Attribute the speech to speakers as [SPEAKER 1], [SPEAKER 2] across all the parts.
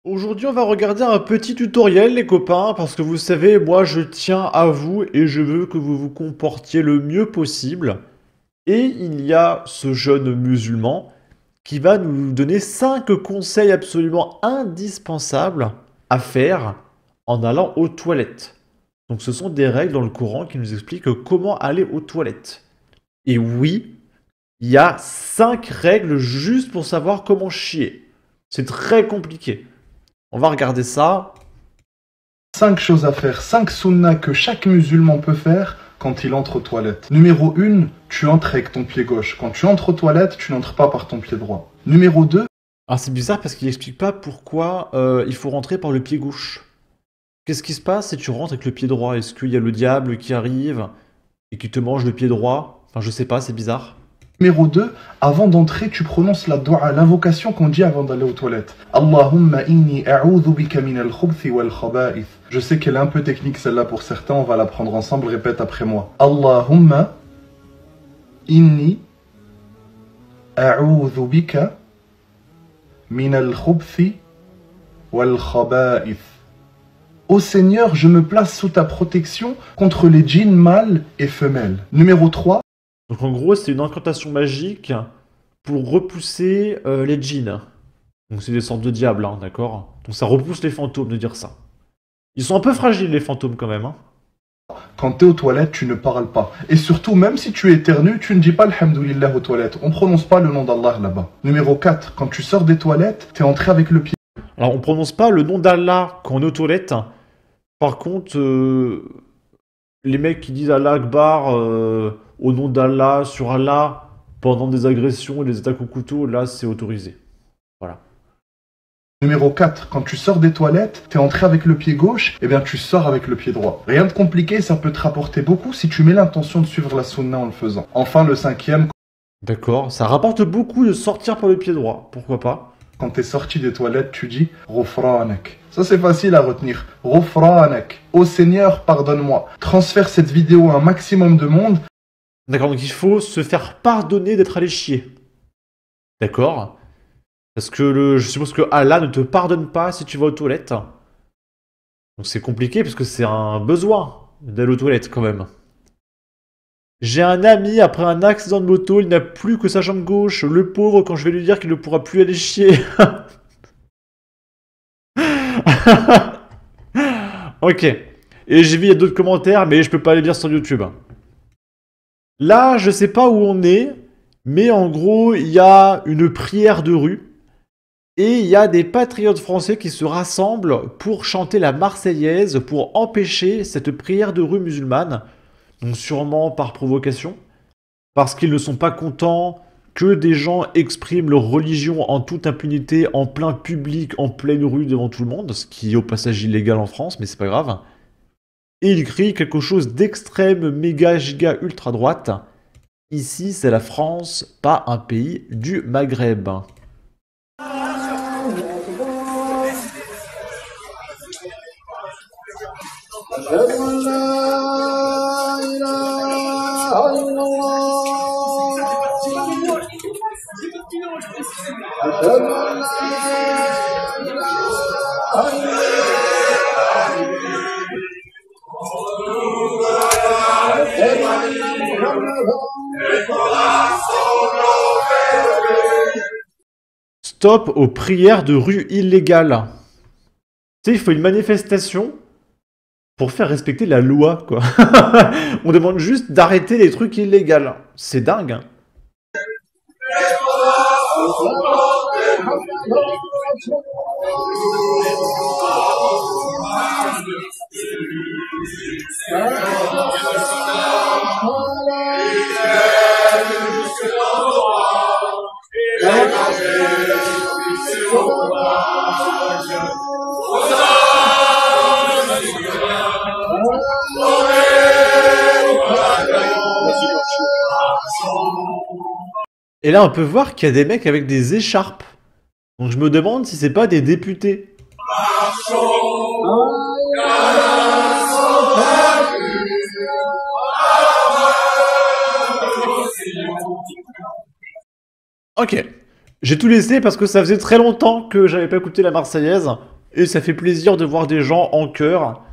[SPEAKER 1] Aujourd'hui, on va regarder un petit tutoriel, les copains, parce que vous savez, moi, je tiens à vous et je veux que vous vous comportiez le mieux possible. Et il y a ce jeune musulman qui va nous donner 5 conseils absolument indispensables à faire en allant aux toilettes. Donc, ce sont des règles dans le Coran qui nous expliquent comment aller aux toilettes. Et oui, il y a 5 règles juste pour savoir comment chier. C'est très compliqué. On va regarder ça.
[SPEAKER 2] 5 choses à faire, 5 sunnas que chaque musulman peut faire quand il entre aux toilettes. Numéro 1, tu entres avec ton pied gauche. Quand tu entres aux toilettes, tu n'entres pas par ton pied droit. Numéro 2,
[SPEAKER 1] Alors c'est bizarre parce qu'il explique pas pourquoi il faut rentrer par le pied gauche. Qu'est-ce qui se passe si tu rentres avec le pied droit? Est-ce qu'il y a le diable qui arrive et qui te mange le pied droit? Enfin je sais pas, c'est bizarre.
[SPEAKER 2] numéro 2, avant d'entrer, tu prononces la dua, l'invocation qu'on dit avant d'aller aux toilettes. Allahumma inni a'udhu bika min al-khubthi wal khaba'ith. Je sais qu'elle est un peu technique celle-là pour certains, on va la prendre ensemble, répète après moi. Allahumma inni a'udhu bika min al-khubthi wal khaba'ith. Ô Seigneur, je me place sous ta protection contre les djinns mâles et femelles. Numéro 3,
[SPEAKER 1] Donc en gros c'est une incantation magique pour repousser les djinns. Donc c'est des sortes de diables, hein, d'accord? Donc ça repousse les fantômes de dire ça. Ils sont un peu fragiles les fantômes quand même, hein.
[SPEAKER 2] quand tu es aux toilettes, tu ne parles pas. Et surtout, même si tu éternues, tu ne dis pas Alhamdulillah aux toilettes. On ne prononce pas le nom d'Allah là-bas. Numéro 4, quand tu sors des toilettes, tu es entré avec le pied
[SPEAKER 1] Alors on prononce pas le nom d'Allah quand on est aux toilettes. Par contre, les mecs qui disent Allah Akbar au nom d'Allah, sur Allah, pendant des agressions et des attaques au couteau, là c'est autorisé. Voilà.
[SPEAKER 2] Numéro 4, quand tu sors des toilettes, tu es entré avec le pied gauche, eh bien tu sors avec le pied droit. Rien de compliqué, ça peut te rapporter beaucoup si tu mets l'intention de suivre la sunna en le faisant. Enfin, le 5e,
[SPEAKER 1] D'accord, ça rapporte beaucoup de sortir par le pied droit, pourquoi pas.
[SPEAKER 2] quand tu es sorti des toilettes, tu dis Ghufranak. Ça c'est facile à retenir. Ghufranak. Ô Seigneur, pardonne-moi. Transfère cette vidéo à un maximum de monde.
[SPEAKER 1] D'accord, donc il faut se faire pardonner d'être allé chier. D'accord. Parce que je suppose que Allah ne te pardonne pas si tu vas aux toilettes. Donc c'est compliqué parce que c'est un besoin d'aller aux toilettes quand même. J'ai un ami, après un accident de moto, il n'a plus que sa jambe gauche. Le pauvre, quand je vais lui dire qu'il ne pourra plus aller chier. Ok. Et j'ai vu, il y a d'autres commentaires, mais je peux pas les lire sur YouTube. Là, je sais pas où on est, mais en gros, il y a une prière de rue. Et il y a des patriotes français qui se rassemblent pour chanter la Marseillaise, pour empêcher cette prière de rue musulmane. Donc sûrement par provocation. Parce qu'ils ne sont pas contents que des gens expriment leur religion en toute impunité, en plein public, en pleine rue devant tout le monde, ce qui est au passage illégal en France, mais c'est pas grave. Et ils crient quelque chose d'extrême, méga, giga, ultra droite. Ici, c'est la France, pas un pays du Maghreb. Stop aux prières de rue illégales. Tu sais, il faut une manifestation pour faire respecter la loi, quoi. On demande juste d'arrêter les trucs illégaux. C'est dingue, hein. Et là, on peut voir qu'il y a des mecs avec des écharpes. Donc je me demande si c'est pas des députés. Ok. J'ai tout laissé parce que ça faisait très longtemps que j'avais pas écouté la Marseillaise. Et ça fait plaisir de voir des gens en chœur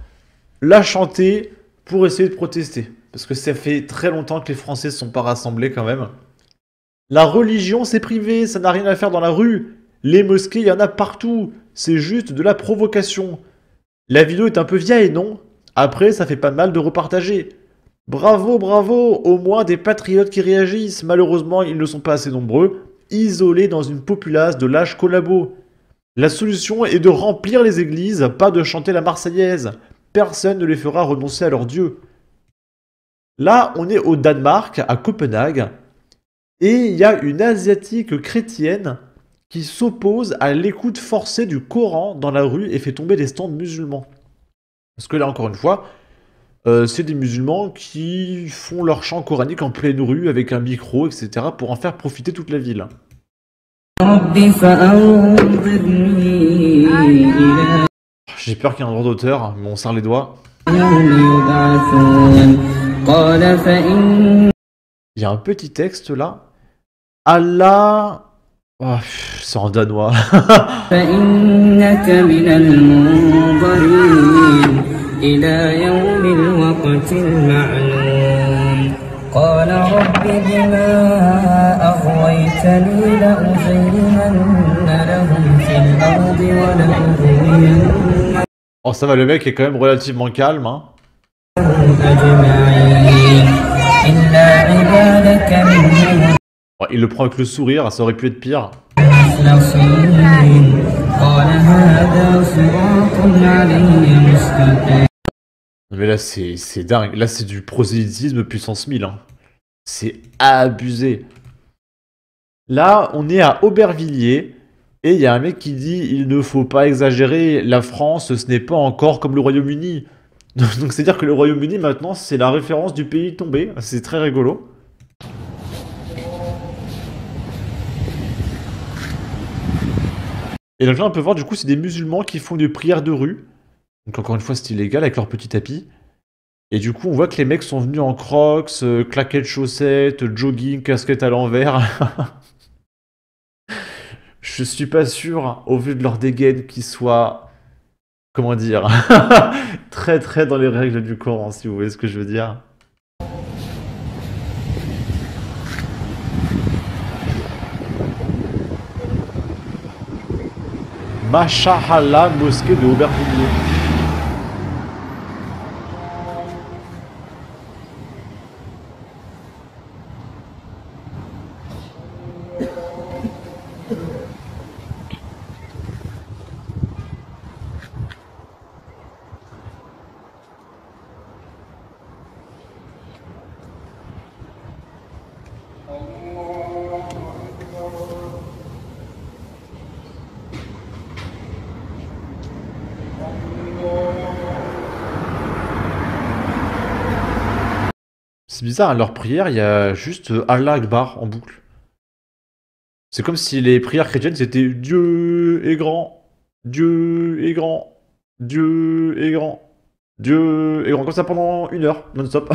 [SPEAKER 1] la chanter pour essayer de protester. Parce que ça fait très longtemps que les Français ne sont pas rassemblés quand même. La religion, c'est privé, ça n'a rien à faire dans la rue. Les mosquées, il y en a partout. C'est juste de la provocation. La vidéo est un peu vieille, non? Après, ça fait pas de mal de repartager. Bravo, bravo, au moins des patriotes qui réagissent. Malheureusement, ils ne sont pas assez nombreux, isolés dans une populace de lâches collabos. La solution est de remplir les églises, pas de chanter la Marseillaise. Personne ne les fera renoncer à leur Dieu. Là, on est au Danemark, à Copenhague, et il y a une asiatique chrétienne qui s'oppose à l'écoute forcée du Coran dans la rue et fait tomber des stands musulmans. Parce que là, encore une fois, c'est des musulmans qui font leur chant coranique en pleine rue avec un micro, etc. pour en faire profiter toute la ville. J'ai peur qu'il y ait un droit d'auteur, mais on serre les doigts. Il y a un petit texte là. Allah... Oh, c'est en danois. Oh, ça va, le mec est quand même relativement calme, hein. Oh, il le prend avec le sourire, ça aurait pu être pire. Mais là, c'est dingue. Là, c'est du prosélytisme puissance 1000. Hein. C'est abusé. Là, on est à Aubervilliers. Et il y a un mec qui dit « Il ne faut pas exagérer, la France, ce n'est pas encore comme le Royaume-Uni. » Donc c'est-à-dire que le Royaume-Uni, maintenant, c'est la référence du pays tombé. C'est très rigolo. Et donc là, on peut voir, du coup, c'est des musulmans qui font des prières de rue. Donc encore une fois, c'est illégal avec leur petit tapis. Et du coup, on voit que les mecs sont venus en crocs, claquettes chaussettes, jogging, casquette à l'envers. Je suis pas sûr, au vu de leur dégaine, qu'ils soient... Comment dire? Très très dans les règles du Coran, si vous voyez ce que je veux dire. Mashallah, mosquée de Aubervilliers. C'est bizarre, à leur prière, il y a juste Allah Akbar en boucle. C'est comme si les prières chrétiennes, c'était Dieu est grand, Dieu est grand, Dieu est grand, Dieu est grand. Comme ça pendant 1 heure, non-stop.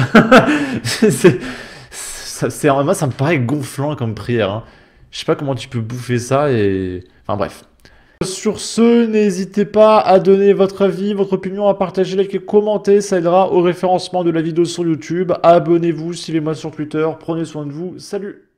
[SPEAKER 1] Moi, ça me paraît gonflant comme prière. Hein. Je sais pas comment tu peux bouffer ça et... Enfin bref. Sur ce, n'hésitez pas à donner votre avis, votre opinion, à partager, liker, commenter, ça aidera au référencement de la vidéo sur YouTube. Abonnez-vous, suivez-moi sur Twitter, prenez soin de vous, salut!